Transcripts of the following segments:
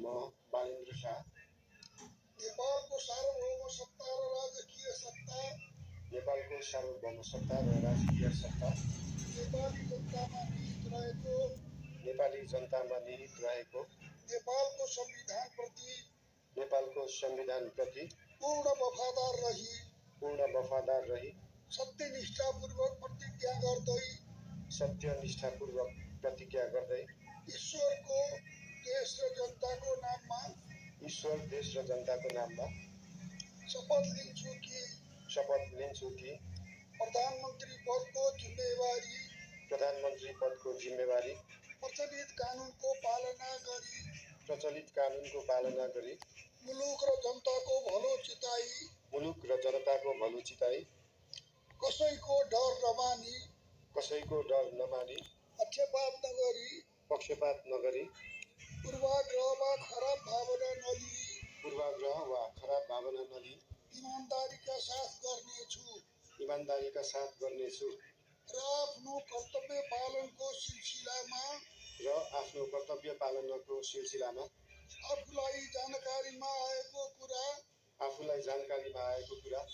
म बालेन्द्र शाह नेपालको सार्वभौम सत्ता र राजकीय सत्ता नेपालको सार्वभौम सत्ता र राजकीय सत्ता नेपाली जनतामा निहित रहेको नेपाली जनतामा निहित रहेको नेपालको संविधानप्रति पूर्ण वफादार रही सत्यनिष्ठापूर्वक प्रतिज्ञा गर्दै ईश्वर देश र जनताको नाममा शपथ लिन्छु कि प्रधानमन्त्री पदको जिम्मेवारी प्रचलित कानुनको पालना गरी मुलुक र जनताको भलो चिताई कसैको डर नमानी पक्षपात नगरी पूर्वाग्रह वा खराब भावना नलिई ईमानदारीका साथ गर्नेछु र आफ्नो कर्तव्य पालनको सिलसिलामा आफूलाई जानकारीमा आएको कुरा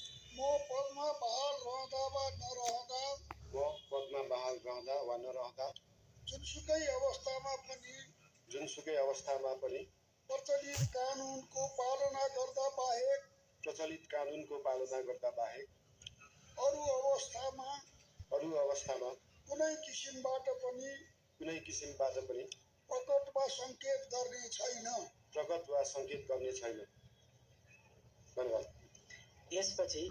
म पदमा बहाल रहँदा वा नरहँदा जुनसुकै अवस्थामा पनि प्रचलित कानुनको पालना गर्दा बाहेक अरू अवस्थामा कुनै किसिमबाट पनि प्रकट वा संकेत गर्ने छैन। धन्यवाद। यसपछि